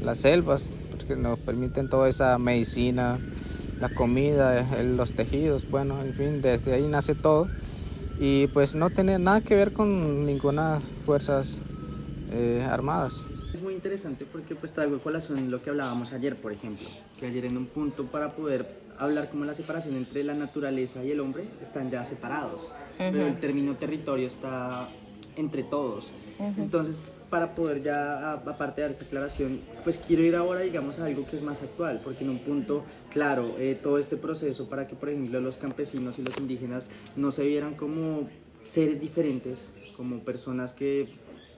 las selvas, porque nos permiten toda esa medicina, la comida, los tejidos, bueno, en fin, desde ahí nace todo. Y pues no tiene nada que ver con ninguna fuerzas armadas.
Es muy interesante porque pues traigo a colación lo que hablábamos ayer, por ejemplo, que ayer en un punto para poder hablar como la separación entre la naturaleza y el hombre están ya separados, pero el término territorio está entre todos. Entonces, para poder ya, aparte de dar esta aclaración, pues quiero ir ahora, digamos, a algo que es más actual, porque en un punto, claro, todo este proceso para que, por ejemplo, los campesinos y los indígenas no se vieran como seres diferentes, como personas que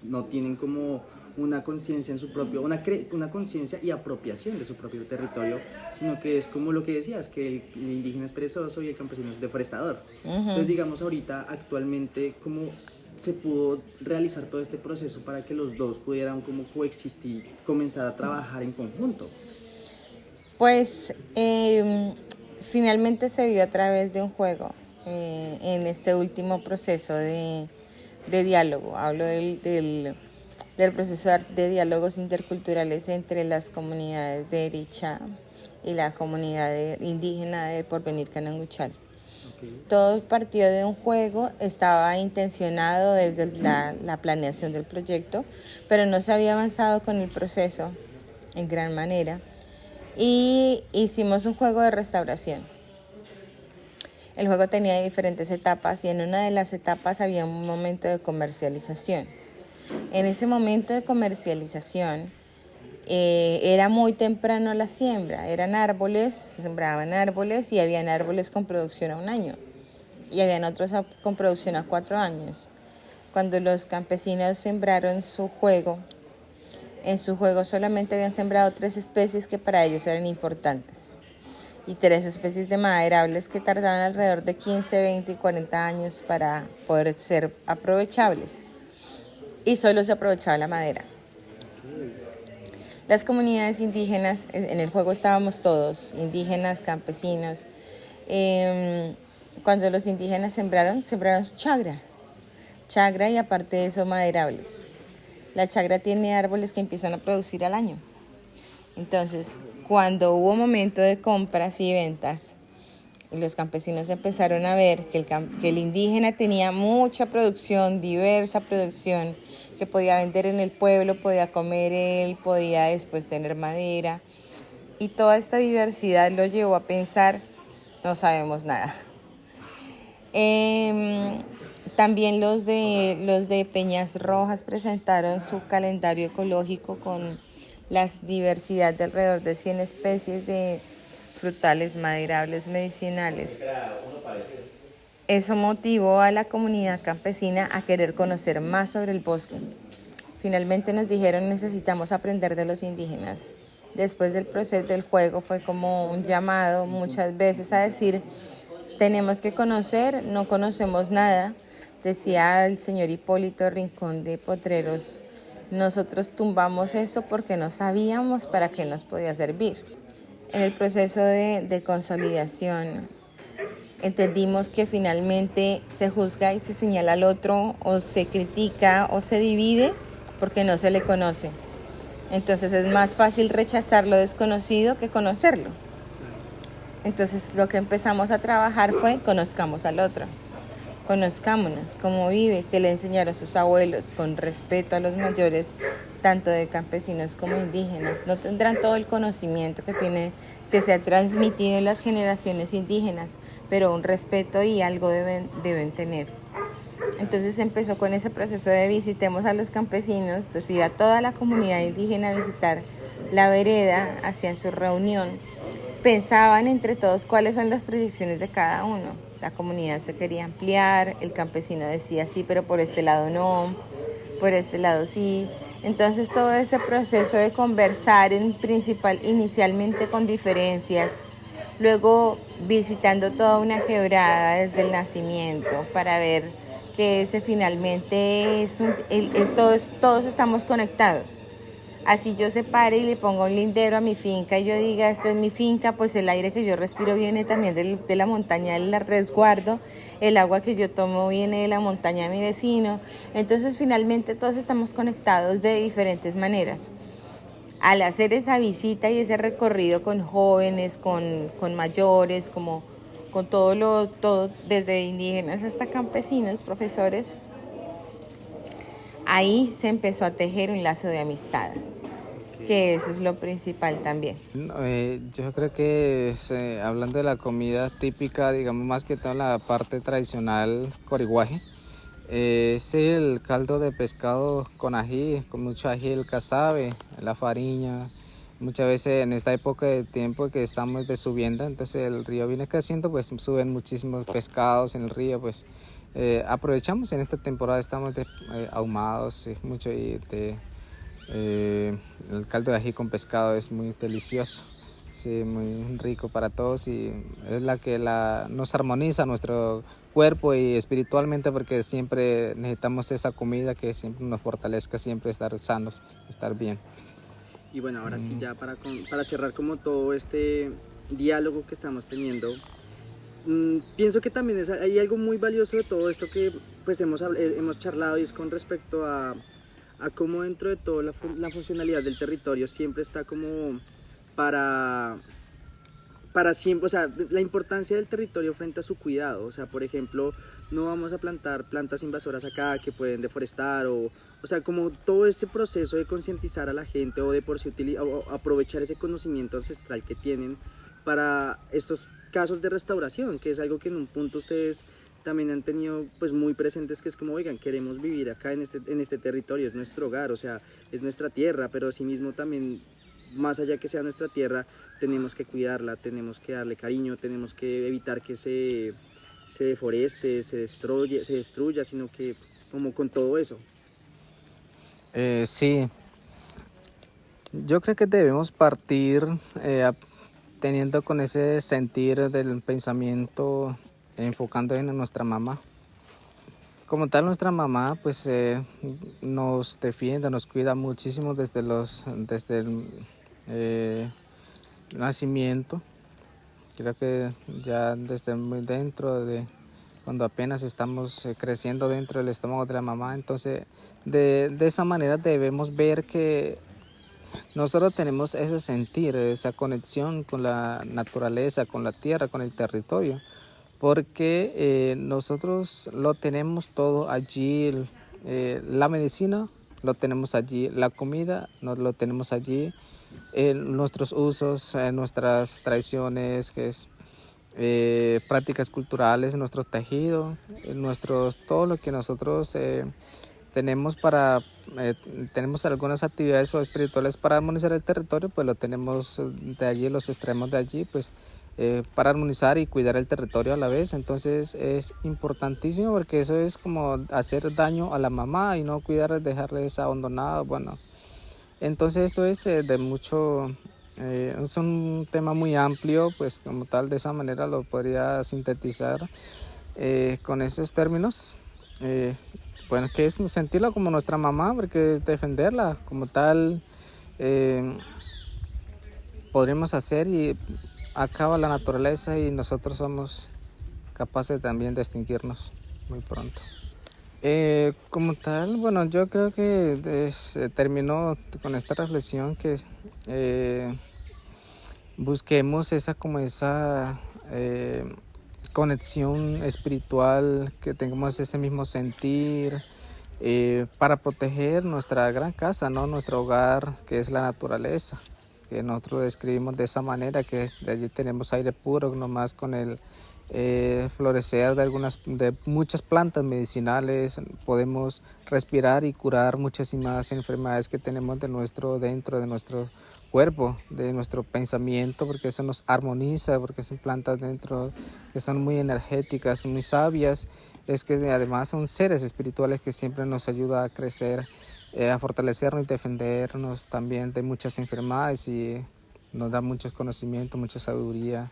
no tienen como una conciencia en su propio, una conciencia y apropiación de su propio territorio, sino que es como lo que decías, que el indígena es perezoso y el campesino es deforestador. Entonces, digamos, ahorita, actualmente, ¿cómo se pudo realizar todo este proceso para que los dos pudieran como coexistir, comenzar a trabajar en conjunto?
Pues finalmente se dio a través de un juego en este último proceso de diálogo. Hablo del proceso de diálogos interculturales entre las comunidades de Ericha y la comunidad indígena de Porvenir Cananguchal. Todo partió de un juego, estaba intencionado desde la planeación del proyecto, pero no se había avanzado con el proceso en gran manera. Y hicimos un juego de restauración. El juego tenía diferentes etapas y en una de las etapas había un momento de comercialización. En ese momento de comercialización era muy temprano la siembra, eran árboles, se sembraban árboles y habían árboles con producción a 1 año y habían otros con producción a 4 años. Cuando los campesinos sembraron su juego, en su juego solamente habían sembrado 3 especies que para ellos eran importantes y 3 especies de maderables que tardaban alrededor de 15, 20 y 40 años para poder ser aprovechables. Y solo se aprovechaba la madera. Las comunidades indígenas, en el juego estábamos todos, indígenas, campesinos. Cuando los indígenas sembraron su chagra y aparte de eso maderables. La chagra tiene árboles que empiezan a producir al año. Entonces, cuando hubo momento de compras y ventas, y los campesinos empezaron a ver que el indígena tenía mucha producción, diversa producción, que podía vender en el pueblo, podía comer él, podía después tener madera. Y toda esta diversidad lo llevó a pensar, no sabemos nada. También los de Peñas Rojas presentaron su calendario ecológico con la diversidad de alrededor de 100 especies de frutales, maderables, medicinales. Eso motivó a la comunidad campesina a querer conocer más sobre el bosque. Finalmente nos dijeron necesitamos aprender de los indígenas. Después del proceso del juego fue como un llamado muchas veces a decir tenemos que conocer, no conocemos nada. Decía el señor Hipólito Rincón de Potreros, nosotros tumbamos eso porque no sabíamos para qué nos podía servir. En el proceso de consolidación entendimos que finalmente se juzga y se señala al otro o se critica o se divide porque no se le conoce. Entonces es más fácil rechazar lo desconocido que conocerlo. Entonces lo que empezamos a trabajar fue conozcamos al otro. Conozcámonos, cómo vive, qué le enseñaron sus abuelos, con respeto a los mayores, tanto de campesinos como indígenas. No tendrán todo el conocimiento que se ha transmitido en las generaciones indígenas, pero un respeto y algo deben tener. Entonces empezó con ese proceso de visitemos a los campesinos, entonces iba toda la comunidad indígena a visitar la vereda, hacían su reunión, pensaban entre todos cuáles son las proyecciones de cada uno. La comunidad se quería ampliar, el campesino decía sí, pero por este lado no, por este lado sí. Entonces todo ese proceso de conversar inicialmente con diferencias, luego visitando toda una quebrada desde el nacimiento para ver que ese finalmente es todos estamos conectados. Así yo separe y le pongo un lindero a mi finca y yo diga, esta es mi finca, pues el aire que yo respiro viene también de la montaña del resguardo, el agua que yo tomo viene de la montaña de mi vecino. Entonces finalmente todos estamos conectados de diferentes maneras. Al hacer esa visita y ese recorrido con jóvenes, con mayores, con todo, desde indígenas hasta campesinos, profesores, ahí se empezó a tejer un lazo de amistad, que eso es lo principal también.
Yo creo que hablando de la comida típica, digamos más que todo la parte tradicional coriguaje, es el caldo de pescado con ají, con mucho ají, el casabe, la fariña. Muchas veces en esta época de tiempo que estamos de subienda, entonces el río viene creciendo, pues suben muchísimos pescados en el río, pues aprovechamos en esta temporada, estamos ahumados, mucho y el caldo de ají con pescado es muy delicioso, sí, muy rico para todos y es la que nos armoniza nuestro cuerpo y espiritualmente porque siempre necesitamos esa comida que siempre nos fortalezca, siempre estar sanos, estar bien.
Y bueno, ahora sí, ya para cerrar como todo este diálogo que estamos teniendo, pienso que también hay algo muy valioso de todo esto que pues hemos charlado y es con respecto a cómo dentro de toda la funcionalidad del territorio siempre está como para siempre, o sea, la importancia del territorio frente a su cuidado. O sea, por ejemplo, no vamos a plantar plantas invasoras acá que pueden deforestar o sea, como todo ese proceso de concientizar a la gente o de por sí aprovechar ese conocimiento ancestral que tienen para estos casos de restauración, que es algo que en un punto ustedes también han tenido pues muy presentes, que es como, oigan, queremos vivir acá en este territorio, es nuestro hogar, o sea, es nuestra tierra, pero asimismo también, más allá que sea nuestra tierra, tenemos que cuidarla, tenemos que darle cariño, tenemos que evitar que se deforeste, se destruya, sino que como con todo eso.
Sí, yo creo que debemos partir teniendo con ese sentir del pensamiento, enfocando en nuestra mamá. Como tal, nuestra mamá pues nos defiende, nos cuida muchísimo desde el nacimiento. Creo que ya desde muy dentro cuando apenas estamos creciendo dentro del estómago de la mamá, entonces de esa manera debemos ver que nosotros tenemos ese sentir, esa conexión con la naturaleza, con la tierra, con el territorio, porque nosotros lo tenemos todo allí, la medicina lo tenemos allí, la comida lo tenemos allí, nuestros usos, nuestras tradiciones, que es prácticas culturales, nuestro tejido, todo lo que nosotros tenemos tenemos algunas actividades espirituales para armonizar el territorio, pues lo tenemos de allí, los extremos de allí, pues para armonizar y cuidar el territorio a la vez. Entonces es importantísimo porque eso es como hacer daño a la mamá y no cuidar, dejarles abandonado. Bueno, entonces esto es de mucho, es un tema muy amplio, pues como tal de esa manera lo podría sintetizar con esos términos. Bueno, que es sentirla como nuestra mamá, porque es defenderla como tal. Podremos hacer y acaba la naturaleza y nosotros somos capaces también de extinguirnos muy pronto. Como tal, bueno, yo creo que termino con esta reflexión que busquemos esa conexión espiritual, que tengamos ese mismo sentir para proteger nuestra gran casa, ¿no? Nuestro hogar, que es la naturaleza, que nosotros describimos de esa manera, que de allí tenemos aire puro, nomás con el florecer de muchas plantas medicinales podemos respirar y curar muchísimas enfermedades que tenemos dentro de nuestro cuerpo, de nuestro pensamiento, porque eso nos armoniza, porque son plantas dentro que son muy energéticas, muy sabias. Es que además son seres espirituales que siempre nos ayudan a crecer, a fortalecernos y defendernos también de muchas enfermedades, y nos da muchos conocimientos, mucha sabiduría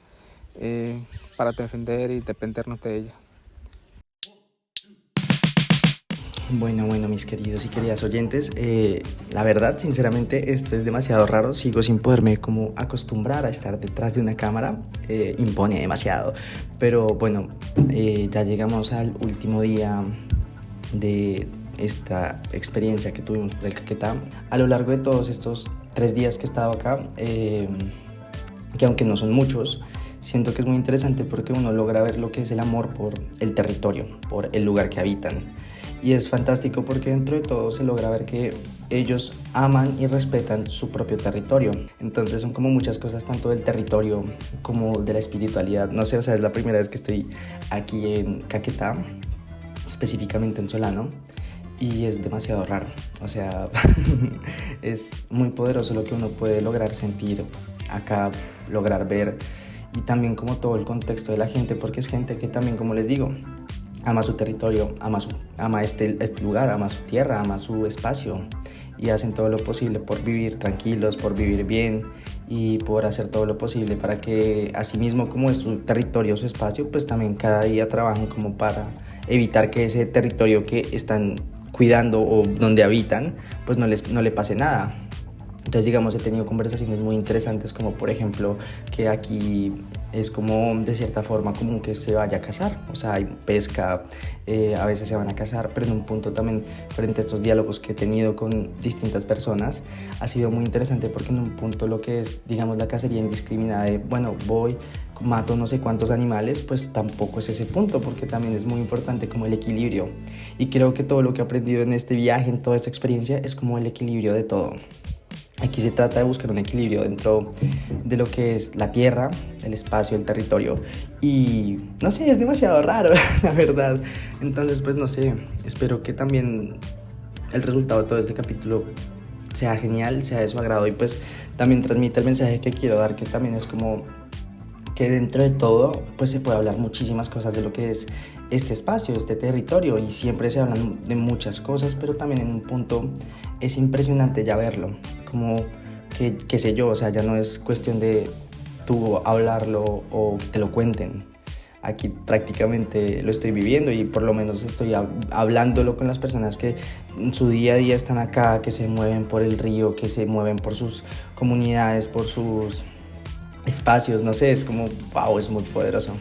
para defender y dependernos de ella.
Bueno, mis queridos y queridas oyentes, la verdad, sinceramente, esto es demasiado raro. Sigo sin poderme como acostumbrar a estar detrás de una cámara. Impone demasiado. Pero bueno, ya llegamos al último día de esta experiencia que tuvimos por el Caquetá. A lo largo de todos estos 3 días que he estado acá, que aunque no son muchos, siento que es muy interesante porque uno logra ver lo que es el amor por el territorio, por el lugar que habitan. Y es fantástico porque dentro de todo se logra ver que ellos aman y respetan su propio territorio. Entonces son como muchas cosas, tanto del territorio como de la espiritualidad. No sé, o sea, es la primera vez que estoy aquí en Caquetá, específicamente en Solano, y es demasiado raro. O sea, es muy poderoso lo que uno puede lograr sentir acá, lograr ver, y también como todo el contexto de la gente, porque es gente que también, como les digo, ama su territorio, ama este lugar, ama su tierra, ama su espacio, y hacen todo lo posible por vivir tranquilos, por vivir bien y por hacer todo lo posible para que, así mismo como es su territorio, su espacio, pues también cada día trabajan como para evitar que ese territorio que están cuidando o donde habitan, pues no le pase nada. Entonces, digamos, he tenido conversaciones muy interesantes, como por ejemplo que aquí es como de cierta forma como que se vaya a cazar, o sea, hay pesca, a veces se van a cazar, pero en un punto también, frente a estos diálogos que he tenido con distintas personas, ha sido muy interesante porque en un punto lo que es, digamos, la cacería indiscriminada de, bueno, voy, mato no sé cuántos animales, pues tampoco es ese punto, porque también es muy importante como el equilibrio, y creo que todo lo que he aprendido en este viaje, en toda esta experiencia, es como el equilibrio de todo. Aquí se trata de buscar un equilibrio dentro de lo que es la tierra, el espacio, el territorio, y no sé, es demasiado raro, la verdad. Entonces, pues no sé, espero que también el resultado de todo este capítulo sea genial, sea de su agrado, y pues también transmita el mensaje que quiero dar, que también es como que dentro de todo pues se puede hablar muchísimas cosas de lo que es este espacio, este territorio, y siempre se hablan de muchas cosas, pero también en un punto es impresionante ya verlo, como que, qué sé yo, o sea, ya no es cuestión de tú hablarlo o que te lo cuenten. Aquí prácticamente lo estoy viviendo, y por lo menos estoy hablándolo con las personas que en su día a día están acá, que se mueven por el río, que se mueven por sus comunidades, por sus espacios, no sé, es como, wow, es muy poderoso.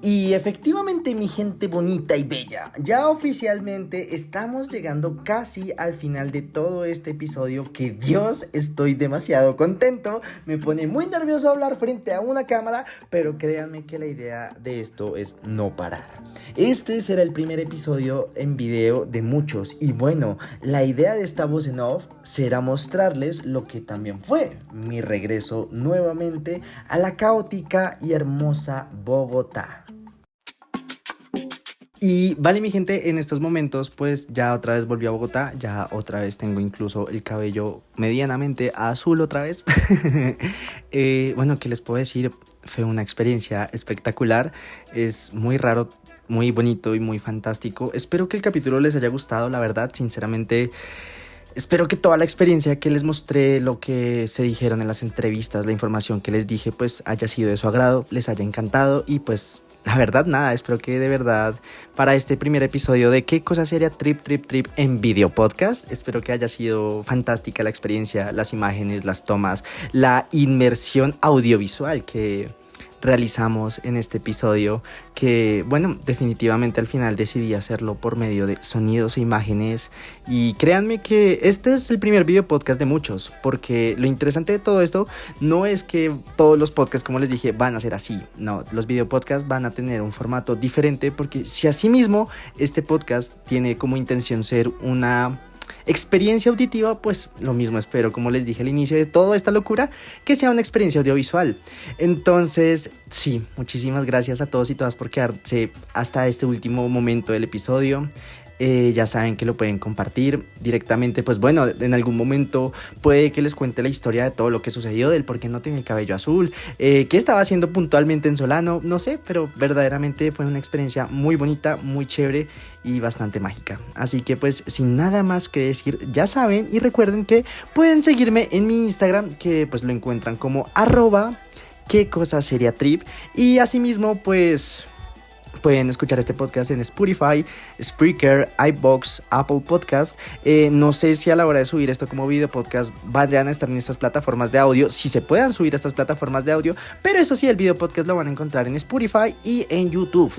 Y efectivamente, mi gente bonita y bella, ya oficialmente estamos llegando casi al final de todo este episodio, que Dios, estoy demasiado contento, me pone muy nervioso hablar frente a una cámara, pero créanme que la idea de esto es no parar. Este será el primer episodio en video de muchos, y bueno, la idea de esta voz en off será mostrarles lo que también fue mi regreso nuevamente a la caótica y hermosa Bogotá. Y vale, mi gente, en estos momentos pues ya otra vez volví a Bogotá, ya otra vez tengo incluso el cabello medianamente azul otra vez. Bueno, ¿qué les puedo decir? Fue una experiencia espectacular, es muy raro, muy bonito y muy fantástico. Espero que el capítulo les haya gustado, la verdad, sinceramente. Espero que toda la experiencia que les mostré, lo que se dijeron en las entrevistas, la información que les dije, pues haya sido de su agrado, les haya encantado y pues la verdad nada, espero que de verdad para este primer episodio de ¿Qué cosa sería Trip en video podcast? Espero que haya sido fantástica la experiencia, las imágenes, las tomas, la inmersión audiovisual que realizamos en este episodio, que bueno, definitivamente al final decidí hacerlo por medio de sonidos e imágenes, y créanme que este es el primer video podcast de muchos, porque lo interesante de todo esto no es que todos los podcasts, como les dije, van a ser así. No, los video podcasts van a tener un formato diferente, porque si asimismo este podcast tiene como intención ser una experiencia auditiva, pues lo mismo espero, como les dije al inicio de toda esta locura, que sea una experiencia audiovisual. Entonces, sí, muchísimas gracias a todos y todas por quedarse hasta este último momento del episodio. Ya saben que lo pueden compartir directamente, pues bueno, en algún momento puede que les cuente la historia de todo lo que sucedió, del por qué no tenía el cabello azul, qué estaba haciendo puntualmente en Solano, no sé, pero verdaderamente fue una experiencia muy bonita, muy chévere y bastante mágica. Así que pues sin nada más que decir, ya saben, y recuerden que pueden seguirme en mi Instagram, que pues lo encuentran como @quecosaseriatrip, y asimismo pues pueden escuchar este podcast en Spotify, Spreaker, iVoox, Apple Podcast. No sé si a la hora de subir esto como video podcast vayan a estar en estas plataformas de audio, si se puedan subir a estas plataformas de audio, pero eso sí, el video podcast lo van a encontrar en Spotify y en YouTube.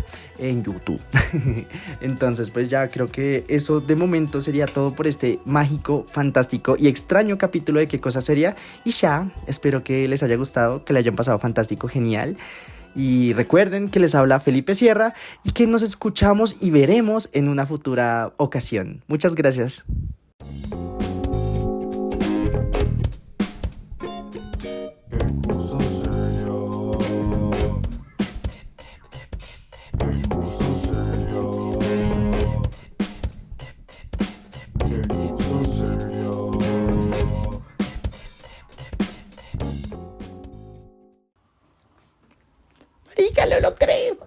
Entonces pues ya creo que eso de momento sería todo por este mágico, fantástico y extraño capítulo de ¿Qué cosa sería? Y ya, espero que les haya gustado, que le hayan pasado fantástico, genial. Y recuerden que les habla Felipe Sierra y que nos escuchamos y veremos en una futura ocasión. Muchas gracias. Marica, no lo creo.